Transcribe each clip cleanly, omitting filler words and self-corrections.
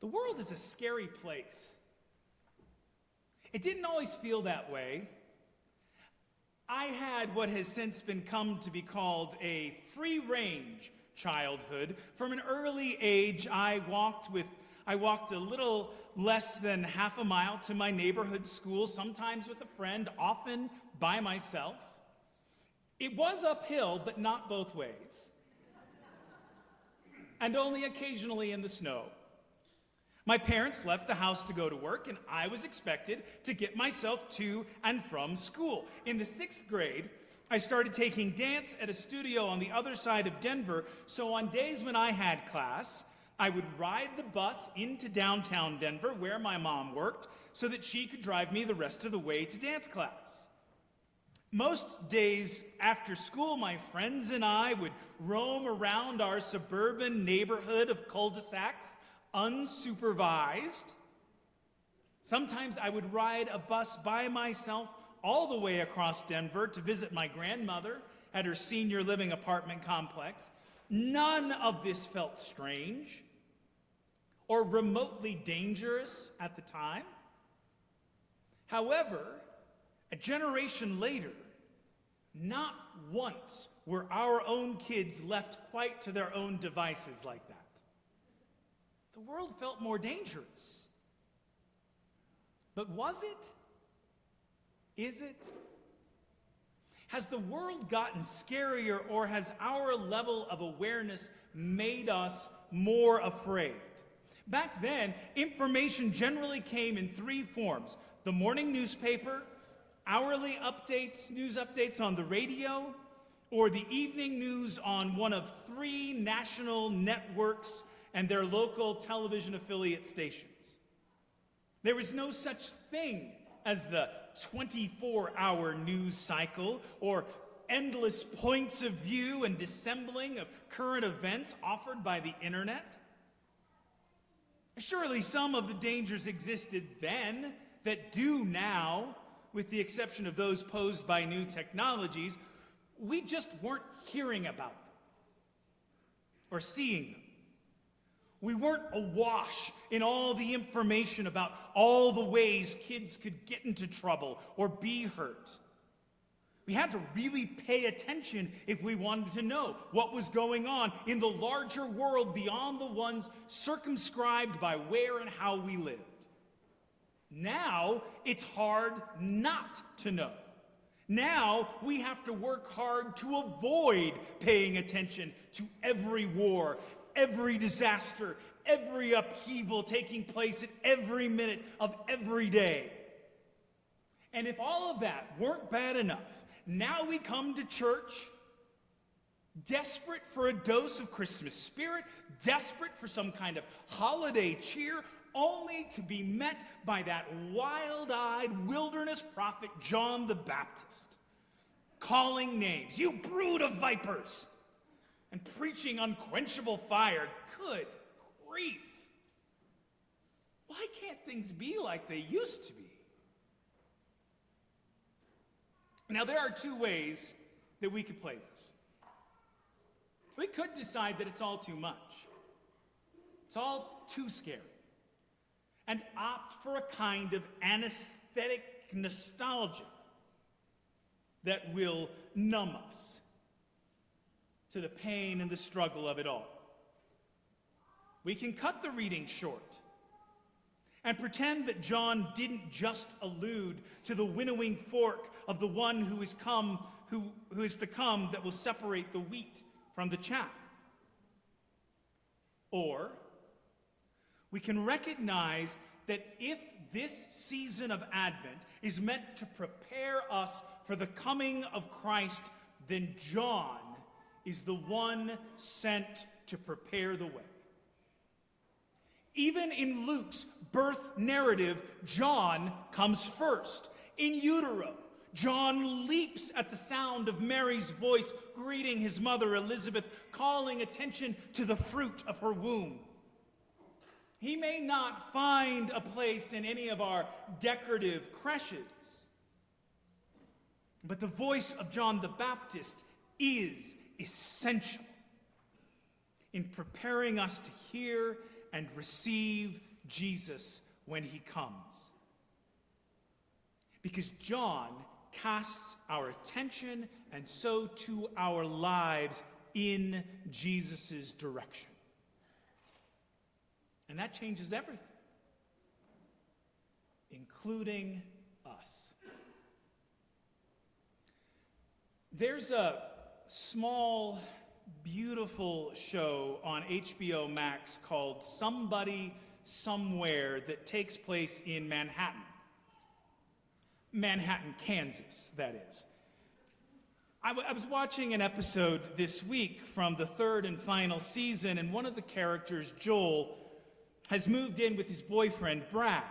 The world is a scary place. It didn't always feel that way. I had what has since come to be called a free-range childhood. From an early age, I walked a little less than half a mile to my neighborhood school, sometimes with a friend, often by myself. It was uphill, but not both ways. And only occasionally in the snow. My parents left the house to go to work, and I was expected to get myself to and from school. In the 6th grade, I started taking dance at a studio on the other side of Denver, so on days when I had class, I would ride the bus into downtown Denver, where my mom worked, so that she could drive me the rest of the way to dance class. Most days after school, my friends and I would roam around our suburban neighborhood of cul-de-sacs, unsupervised. Sometimes I would ride a bus by myself all the way across Denver to visit my grandmother at her senior living apartment complex. None of this felt strange or remotely dangerous at the time. However, a generation later, not once were our own kids left quite to their own devices like that. The world felt more dangerous. But was it? Is it? Has the world gotten scarier, or has our level of awareness made us more afraid? Back then, information generally came in 3 forms: the morning newspaper, hourly updates, news updates on the radio, or the evening news on one of 3 national networks and their local television affiliate stations. There was no such thing as the 24-hour news cycle or endless points of view and dissembling of current events offered by the internet. Surely some of the dangers existed then that do now, with the exception of those posed by new technologies. We just weren't hearing about them or seeing them. We weren't awash in all the information about all the ways kids could get into trouble or be hurt. We had to really pay attention if we wanted to know what was going on in the larger world beyond the ones circumscribed by where and how we lived. Now, it's hard not to know. Now, we have to work hard to avoid paying attention to every war, every disaster, every upheaval taking place at every minute of every day. And if all of that weren't bad enough, now we come to church desperate for a dose of Christmas spirit, desperate for some kind of holiday cheer, only to be met by that wild-eyed wilderness prophet John the Baptist, calling names, "You brood of vipers," and preaching unquenchable fire. Good grief. Why can't things be like they used to be? Now, there are 2 ways that we could play this. We could decide that it's all too much. It's all too scary. And opt for a kind of anesthetic nostalgia that will numb us to the pain and the struggle of it all. We can cut the reading short and pretend that John didn't just allude to the winnowing fork of the one who is to come that will separate the wheat from the chaff. Or we can recognize that if this season of Advent is meant to prepare us for the coming of Christ, then John is the one sent to prepare the way. Even in Luke's birth narrative, John comes first. In utero, John leaps at the sound of Mary's voice greeting his mother Elizabeth, calling attention to the fruit of her womb. He may not find a place in any of our decorative creches, but the voice of John the Baptist is essential in preparing us to hear and receive Jesus when he comes. Because John casts our attention and so too our lives in Jesus' direction. And that changes everything, including us. There's a small, beautiful show on HBO Max called Somebody Somewhere that takes place in Manhattan. Manhattan, Kansas, that is. I was watching an episode this week from the third and final season, and one of the characters, Joel, has moved in with his boyfriend, Brad.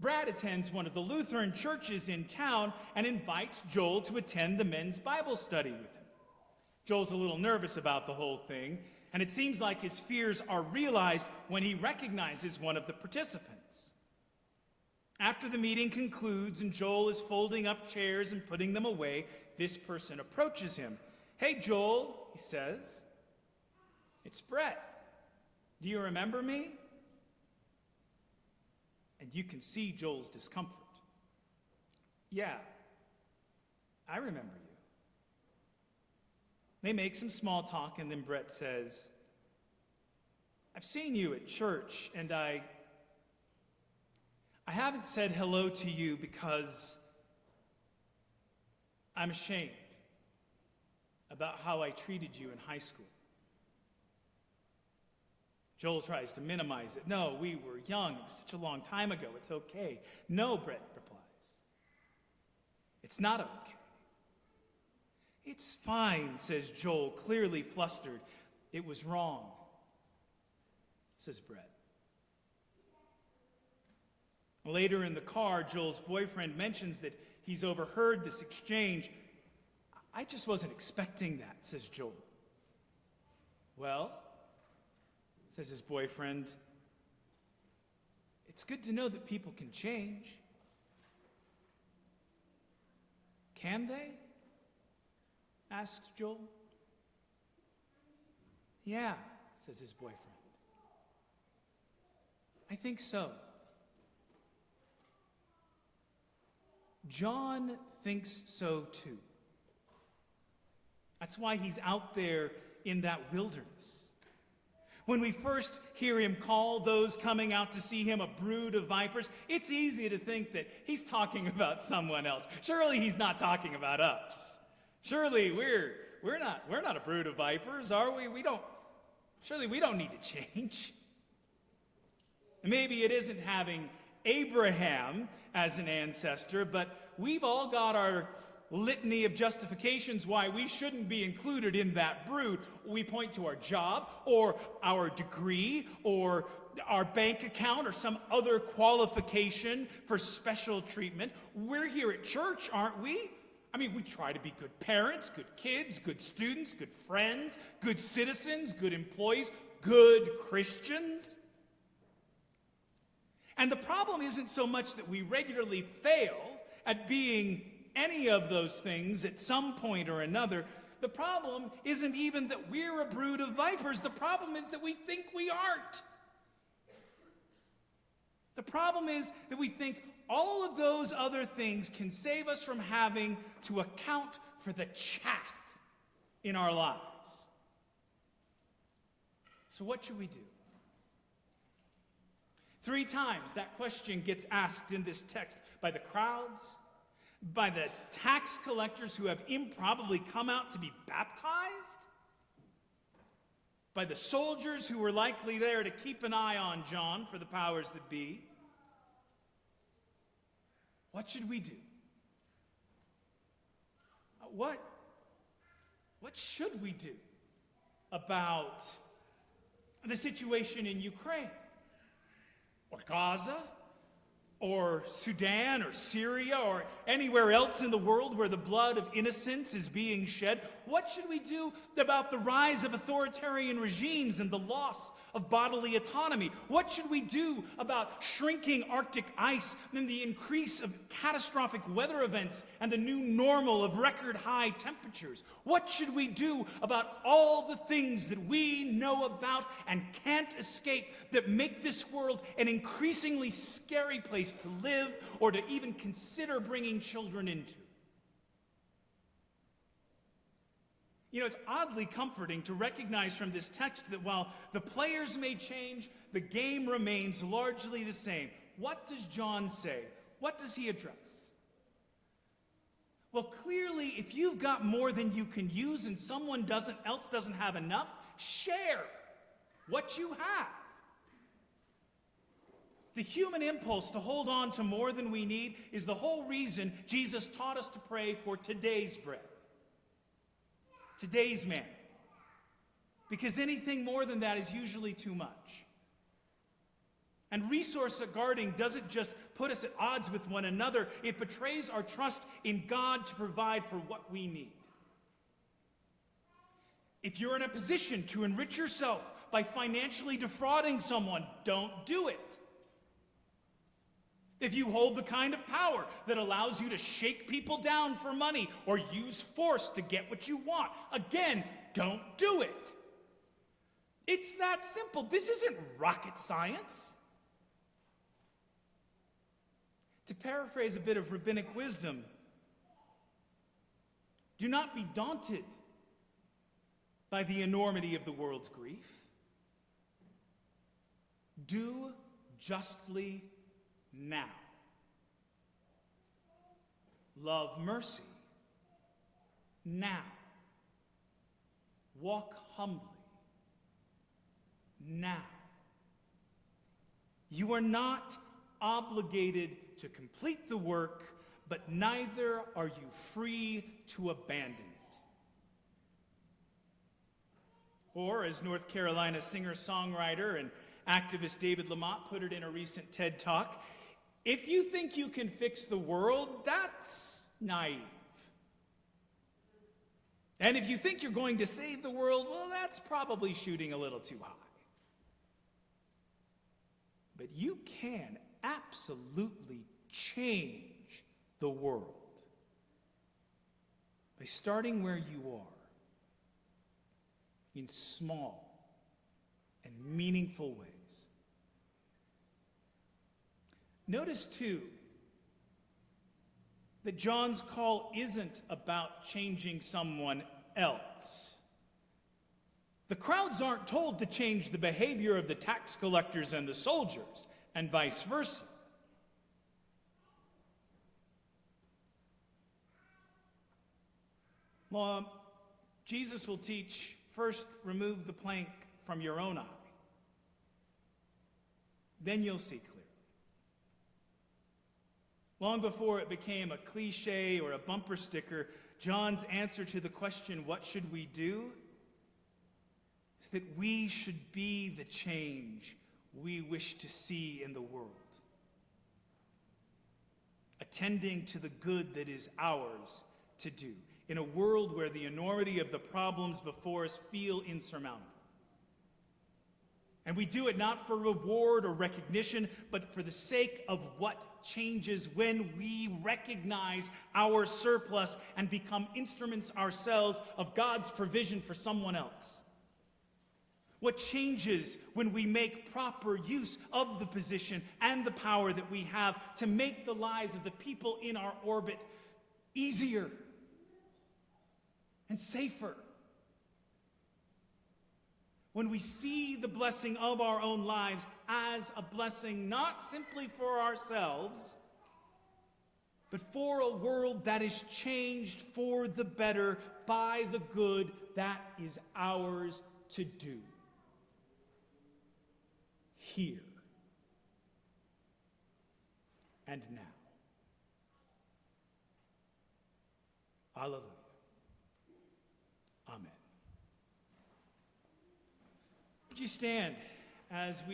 Brad attends one of the Lutheran churches in town and invites Joel to attend the men's Bible study with him. Joel's a little nervous about the whole thing, and it seems like his fears are realized when he recognizes one of the participants. After the meeting concludes and Joel is folding up chairs and putting them away, this person approaches him. "Hey, Joel," he says. "It's Brett. Do you remember me?" And you can see Joel's discomfort. "Yeah, I remember you." They make some small talk, and then Brett says, "I've seen you at church, and I haven't said hello to you because I'm ashamed about how I treated you in high school." Joel tries to minimize it. "No, we were young. It was such a long time ago. It's okay." "No," Brett replies. "It's not okay." "It's fine," says Joel, clearly flustered. "It was wrong," says Brett. Later in the car, Joel's boyfriend mentions that he's overheard this exchange. "I just wasn't expecting that," says Joel. "Well," says his boyfriend, "it's good to know that people can change." "Can they?" asks Joel. "Yeah," says his boyfriend. "I think so." John thinks so too. That's why he's out there in that wilderness. When we first hear him call those coming out to see him a brood of vipers, it's easy to think that he's talking about someone else. Surely he's not talking about us. Surely we're not a brood of vipers, are we? Surely we don't need to change. Maybe it isn't having Abraham as an ancestor, but we've all got our litany of justifications why we shouldn't be included in that brood. We point to our job or our degree or our bank account or some other qualification for special treatment. We're here at church, aren't we? I mean, we try to be good parents, good kids, good students, good friends, good citizens, good employees, good Christians. And the problem isn't so much that we regularly fail at being any of those things at some point or another. The problem isn't even that we're a brood of vipers. The problem is that we think we aren't. The problem is that we think all of those other things can save us from having to account for the chaff in our lives. So what should we do? 3 times that question gets asked in this text by the crowds, by the tax collectors who have improbably come out to be baptized, by the soldiers who were likely there to keep an eye on John for the powers that be. What should we do? What should we do about the situation in Ukraine? Or Gaza, or Sudan or Syria or anywhere else in the world where the blood of innocents is being shed? What should we do about the rise of authoritarian regimes and the loss of bodily autonomy? What should we do about shrinking Arctic ice and the increase of catastrophic weather events and the new normal of record high temperatures? What should we do about all the things that we know about and can't escape that make this world an increasingly scary place to live or to even consider bringing children into? You know, it's oddly comforting to recognize from this text that while the players may change, the game remains largely the same. What does John say? What does he address? Well, clearly, if you've got more than you can use and someone else doesn't have enough, share what you have. The human impulse to hold on to more than we need is the whole reason Jesus taught us to pray for today's bread, today's manna. Because anything more than that is usually too much. And resource guarding doesn't just put us at odds with one another, it betrays our trust in God to provide for what we need. If you're in a position to enrich yourself by financially defrauding someone, don't do it. If you hold the kind of power that allows you to shake people down for money or use force to get what you want, again, don't do it. It's that simple. This isn't rocket science. To paraphrase a bit of rabbinic wisdom, do not be daunted by the enormity of the world's grief. Do justly now. Love mercy now. Walk humbly now. You are not obligated to complete the work, but neither are you free to abandon it. Or, as North Carolina singer-songwriter and activist David Lamont put it in a recent TED Talk, if you think you can fix the world, that's naive. And if you think you're going to save the world, well, that's probably shooting a little too high. But you can absolutely change the world by starting where you are, in small and meaningful ways. Notice, too, that John's call isn't about changing someone else. The crowds aren't told to change the behavior of the tax collectors and the soldiers, and vice versa. Well, Jesus will teach, first remove the plank from your own eye. Then you'll see clearly. Long before it became a cliche or a bumper sticker, John's answer to the question, what should we do? Is that we should be the change we wish to see in the world. Attending to the good that is ours to do, in a world where the enormity of the problems before us feel insurmountable. And we do it not for reward or recognition, but for the sake of what changes when we recognize our surplus and become instruments ourselves of God's provision for someone else. What changes when we make proper use of the position and the power that we have to make the lives of the people in our orbit easier and safer. When we see the blessing of our own lives as a blessing not simply for ourselves, but for a world that is changed for the better by the good that is ours to do. Here and now. Alleluia. Amen. Would you stand as we